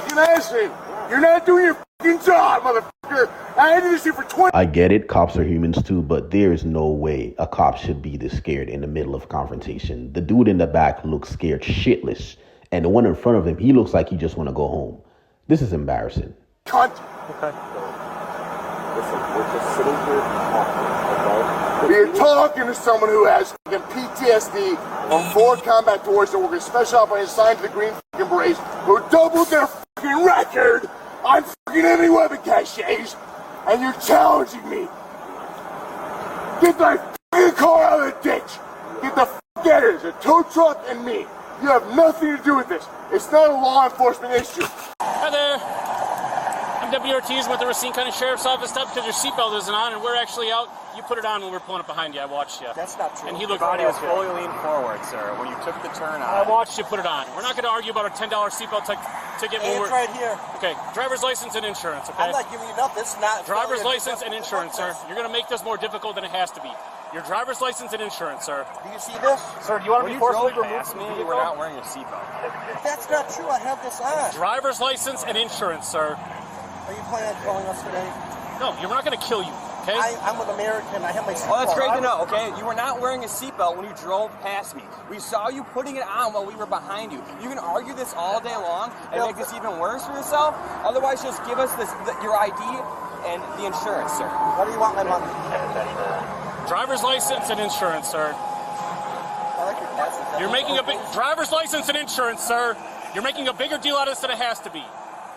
fucking accident. You're not doing your fucking job, motherfucker. I did this shit for 20. I get it, cops are humans too, but there is no way a cop should be this scared in the middle of a confrontation. The dude in the back looks scared shitless, and the one in front of him, he looks like he just want to go home. This is embarrassing. Cunt. Okay. Listen, we're just sitting here talking, okay? You're talking to someone who has fucking PTSD on 4 combat tours that were going to special operators assigned to the Green fucking Berets who doubled their fucking record on fucking enemy weapon caches, and you're challenging me. Get that fucking car out of the ditch. Get the fuck out of here. There's a tow truck and me. You have nothing to do with this. It's not a law enforcement issue. Hi there. I'm Deputy Ortiz with the Racine County Sheriff's Office. Up because your seatbelt isn't on, and we're actually out. You put it on when we were pulling up behind you. I watched you. That's not true. And he Your looked body right was at you. fully leaned forward, sir, when you took the turn on. I watched you put it on. We're not going to argue about a $10 seatbelt ticket. Hey, when it's we're... right here. Okay, driver's license and insurance, okay? I'm not giving you enough. This is not... Driver's license and insurance, sir. You're going to make this more difficult than it has to be. Your driver's license and insurance, sir. Do you see this? Sir, do you want to be forcibly removed past from me, the you vehicle? were not wearing a seatbelt. That's not true. I have this on. Driver's license and insurance, sir. Are you planning on killing us today? No, you're not going to kill you, okay? I'm an American. I have my seatbelt. Well, that's great to know, okay? You were not wearing a seatbelt when you drove past me. We saw you putting it on while we were behind you. You can argue this all day long and make this even worse for yourself. Otherwise, just give us your ID and the insurance, sir. What do you want my money? Driver's license and insurance, sir. I like your glasses. You're making a big driver's license and insurance, sir. You're making a bigger deal out of this than it has to be.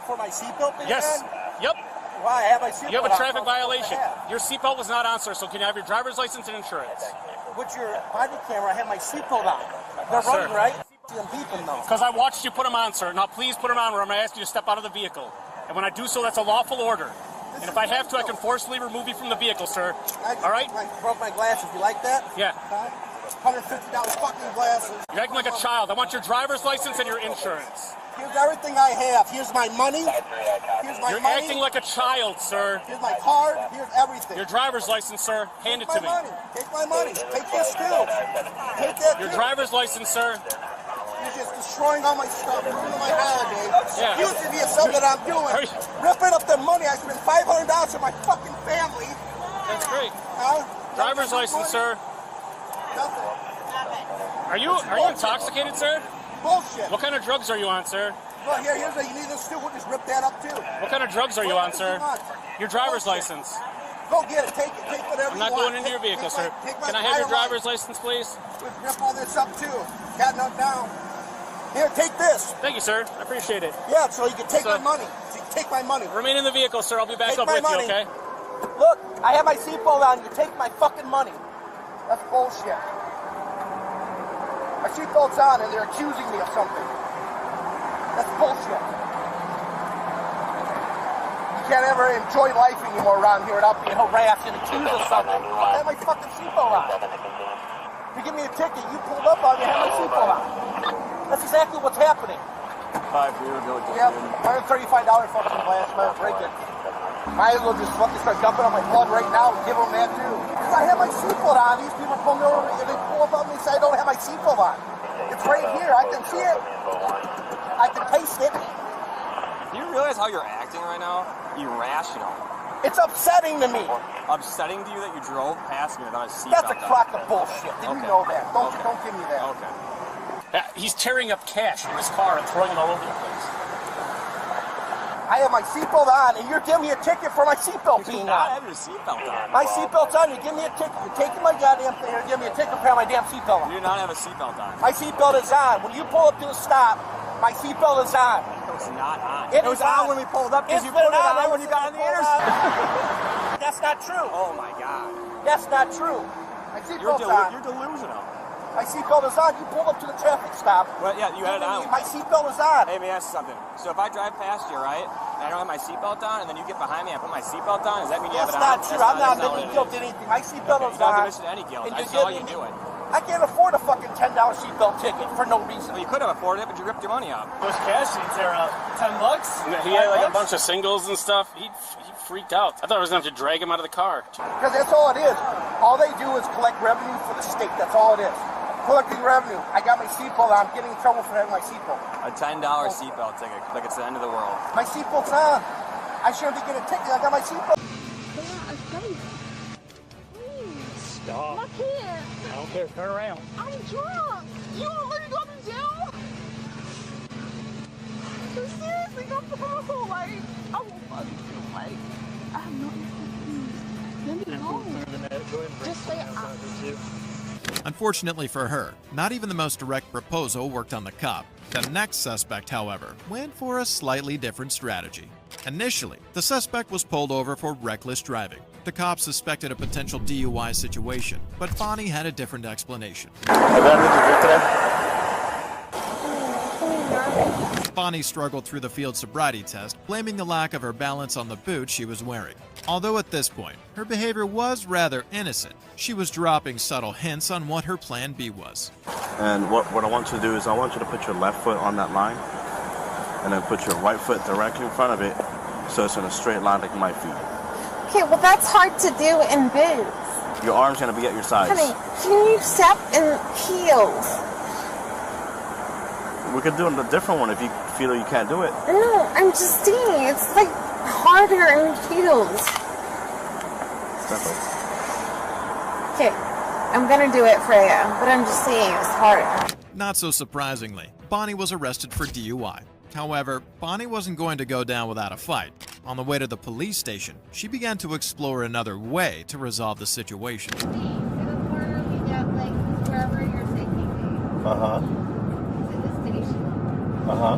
For my seatbelt being Yes. on? Yep. Why? I have my seatbelt You have a on. traffic violation. What the Your seatbelt was not on, sir. So can you have your driver's license and insurance? heck? With your body camera, I have my seatbelt on. They're Sir. running, right? I'm beeping though. Because I watched you put them on, sir. Now please put them on, or I'm going to ask you to step out of the vehicle. And when I do so, that's a lawful order. And if I have to, I can forcibly remove you from the vehicle, sir. All right? I broke my glasses. You like that? Yeah. $150 fucking glasses. You're acting like a child. I want your driver's license and your insurance. Here's everything I have. Here's my money. Here's my You're money. acting like a child, sir. Here's my card. Here's everything. Your driver's license, sir. Hand it Take to me. my money. Take my money. Take this too. Take that Your too. driver's license, sir. You're just destroying all my stuff, ruining my holiday. Yeah. Accusing me of something that I'm doing. Ripping up the money. I spent $500 for my fucking family. That's great. Huh? Driver's license, sir. Nothing. Are you intoxicated, sir? Bullshit. What kind of drugs are you on, sir? Well, here's a, you need this too. We'll just rip that up too. What kind of drugs are you on, sir? What? Your driver's Bullshit. license. Go get it. Take it. Take whatever I'm you not want. going into your vehicle, sir. Take my Can I have your entire driver's license, please? We'll rip all this up too. Got nothing down. Here, take this. Thank you, sir. I appreciate it. Yeah, so you can take So- my money. So you can take my money. Remain in the vehicle, sir. I'll be back Take up my with money. you, okay? Look, I have my seatbelt on. You take my fucking money. That's bullshit. My seatbelt's on and they're accusing me of something. That's bullshit. You can't ever enjoy life anymore around here without being harassed and accused of something. I have my fucking seatbelt on. You give me a ticket, you pulled up on me, I have my seatbelt on. That's exactly what's happening. Yep, $135 fucking glass, man, break it. Might as well just fucking start dumping on my blood right now and give them that too. Because I have my seatbelt on. These people pull me over and they pull up on me and say I don't have my seatbelt on. It's right here. I can see it. I can taste it. Do you realize how you're acting right now? Irrational. It's upsetting to me. Upsetting to you that you drove past me without a seatbelt That's a on. crock of bullshit. Did you know that? Don't give me that. Okay. He's tearing up cash in his car and throwing it all over the place. I have my seatbelt on and you're giving me a ticket for my seatbelt You being do not on. have your seatbelt on. My seatbelt's on. You give me a ticket. You're taking my goddamn thing. You're giving me a ticket for having my damn seatbelt on. You do not have a seatbelt on. My seatbelt is on. When you pull up to the stop, my seatbelt is on. It was not on. It It was is on on. when we pulled up because It's you put been it on on when you got on the Pulled interstate. That's not true. Oh my God. That's not true. My seatbelt's on. You're delusional. My seatbelt is on. You pulled up to the traffic stop. Well, yeah, you had it on. My seatbelt is on. Hey, let me ask you something. So if I drive past you, right, and I don't have my seatbelt on, and then you get behind me and I put my seatbelt on, does that mean you have That's it on? not true. I'm not admitting what guilt it to is. anything. My seatbelt You is don't have to on. admit to any guilt. And I you saw give you me- do it. I can't afford a fucking $10 seatbelt ticket for no reason. Well, you could have afforded it, but you ripped your money out. Those cash sheets are $10. He had like a bunch of singles and stuff. He freaked out. I thought I was going to have to drag him out of the car. Because that's all it is. All they do is collect revenue for the state. That's all it is. collecting revenue. I got my seatbelt on. I'm getting in trouble for having my seatbelt. A $10 seatbelt ticket, like it's the end of the world. My seatbelt's on. I shouldn't be getting a ticket. I got my seatbelt. Stop. I can't. I don't care. Turn around. I'm drunk. You want to let me go to jail? So seriously, go home. Like, I will fucking feel like I have nothing to do. Let me go. Just stay out. Unfortunately for her, not even the most direct proposal worked on the cop. The next suspect, however, went for a slightly different strategy. Initially, the suspect was pulled over for reckless driving. The cops suspected a potential DUI situation, but Bonnie had a different explanation. Bonnie struggled through the field sobriety test, blaming the lack of her balance on the boots she was wearing. Although at this point, her behavior was rather innocent, she was dropping subtle hints on what her plan B was. And what I want you to do is I want you to put your left foot on that line, and then put your right foot directly in front of it, so it's in a straight line like my feet. Okay, well that's hard to do in boots. Your arm's gonna be at your sides. Honey, can you step in heels? We could do a different one if you feel you can't do it. No, I'm just saying, it's like harder in heels. Definitely. Okay, I'm gonna do it for you, but I'm just saying it's harder. Not so surprisingly, Bonnie was arrested for DUI. However, Bonnie wasn't going to go down without a fight. On the way to the police station, she began to explore another way to resolve the situation. To the corner we get, like, wherever you're taking me. Uh-huh. To the station. Uh-huh.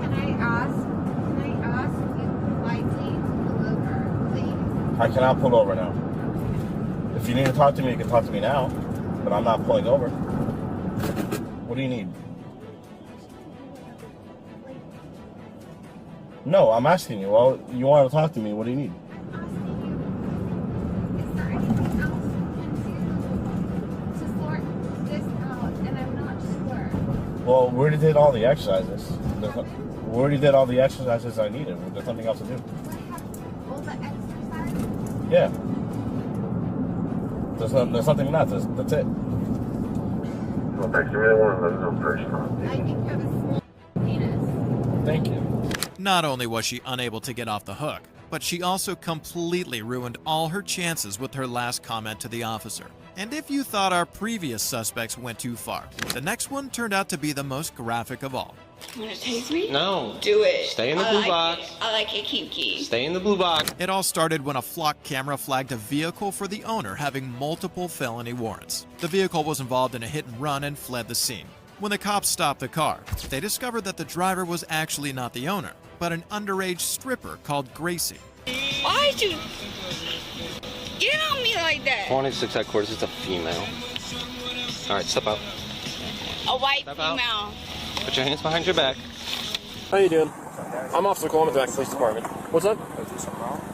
Can I ask you politely to pull over, please? I cannot pull over now. If you need to talk to me, you can talk to me now, but I'm not pulling over. What do you need? No, I'm asking you. Well, you want to talk to me. What do you need? Is there anything else you can do to sort this out? And I'm not sure. Well, we already did all the exercises. We already did all the exercises I needed. There's nothing else to do. Do I have all the exercises? Yeah. There's nothing left. That's it. I think you have a small penis. Thank you. Not only was she unable to get off the hook, but she also completely ruined all her chances with her last comment to the officer. And if you thought our previous suspects went too far, the next one turned out to be the most graphic of all. You wanna tase me? No. Do it. Stay in the blue box. I like it kinky. Stay in the blue box. It all started when a flock camera flagged a vehicle for the owner having multiple felony warrants. The vehicle was involved in a hit and run and fled the scene. When the cops stopped the car, they discovered that the driver was actually not the owner, but an underage stripper called Gracie. Why'd you get on me like that? 26 headquarters, it's a female. All right, step out. A white Step out. female. Put your hands behind your back. How you doing? I'm Officer Coleman with the Police Department. What's up?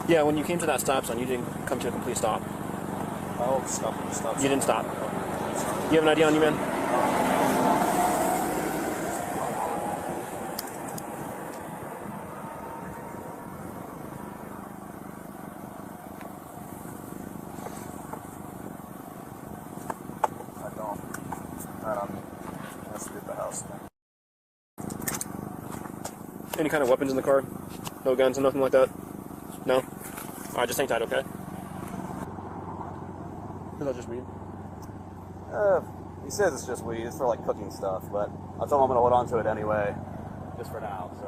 Yeah, when you came to that stop sign, you didn't come to a complete stop. Oh, stop. You didn't stop. You have an ID on you, man? I don't. Not on me. Let's get the house. Any kind of weapons in the car? No guns and nothing like that? No? Alright, just hang tight, okay? Is that just weed? He says it's just weed. It's for like cooking stuff, but I told him I'm gonna hold on to it anyway, just for now. So.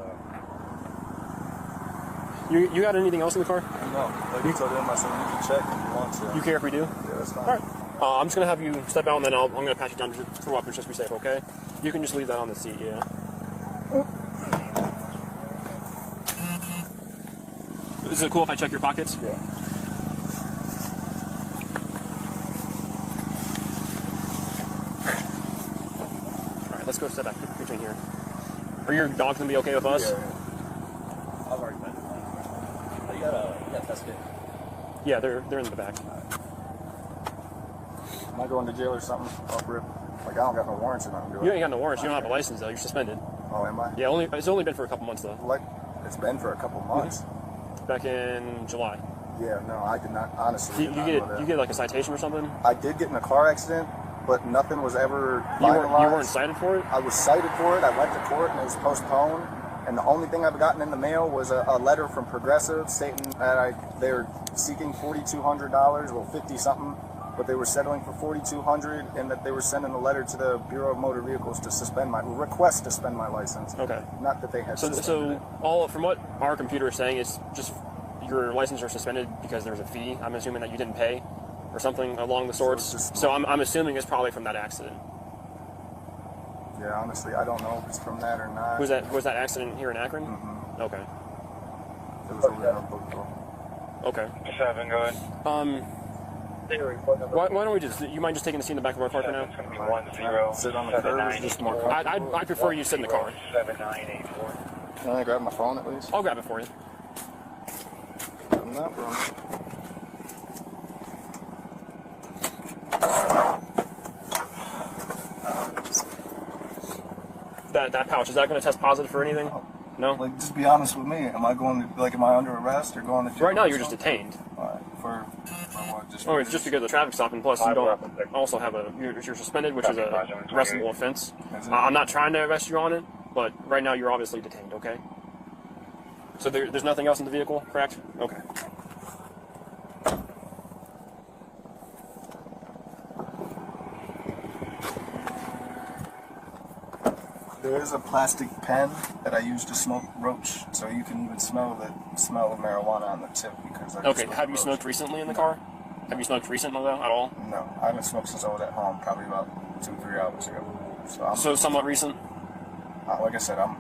You got anything else in the car? No. Like you told him, I said you can check if you want to. You care if we do? Yeah, that's fine. Alright. I'm just gonna have you step out and then I'm gonna pat you down for weapons just to be safe, okay? You can just leave that on the seat, yeah. Is it cool if I check your pockets? Yeah. Alright, let's go step back between here. Are your dogs gonna be okay with us? Yeah. I've already been. You got tested. Yeah, they're in the back. Am I going to jail or something? Off rip? Like I don't got no warrants or nothing, do I? You ain't got no warrants. You don't have a license though. You're suspended. Oh, am I? Yeah, it's only been for a couple months though. Like, it's been for a couple months. Back in July. Yeah, no, I did not. Honestly, You get like a citation or something? I did get in a car accident, but nothing was ever You finalized. weren't cited for it? I was cited for it. I went to court and it was postponed. And the only thing I've gotten in the mail was a letter from Progressive stating that they were seeking $4,200, well 50 something, but they were settling for $4,200, and that they were sending a letter to the Bureau of Motor Vehicles to request to suspend my license. Okay. Not that they had. So all from what our computer is saying is just your license are suspended because there's a fee. I'm assuming that you didn't pay, or something along the sorts. So I'm assuming it's probably from that accident. Yeah, honestly, I don't know if it's from that or not. Was that accident here in Akron? Mm-hmm. Okay. It was over in Oakville. Okay. 7, go ahead. Why don't we just? You mind just taking the seat in the back of our car for now? It's going to be 10. Sit on the curb is just more comfortable. I prefer you sit in the car. 7984. Can I grab my phone at least? I'll grab it for you. I'm not, bro. That pouch, is that going to test positive for anything? No? Like, just be honest with me. Am I under arrest or going to jail? Right now, you're just detained. Alright, for what? It's just because of the traffic stop, and plus you don't also have you're suspended, which is a arrestable offense. I'm not trying to arrest you on it, but right now you're obviously detained, okay? So there's nothing else in the vehicle, correct? Okay. There is a plastic pen that I use to smoke roach, so you can even smell the smell of marijuana on the tip because I Okay, have you smoked recently in the car? Have you smoked recently though, at all? No, I haven't smoked since I was at home, probably about 2-3 hours ago. So somewhat recent? Like I said, I'm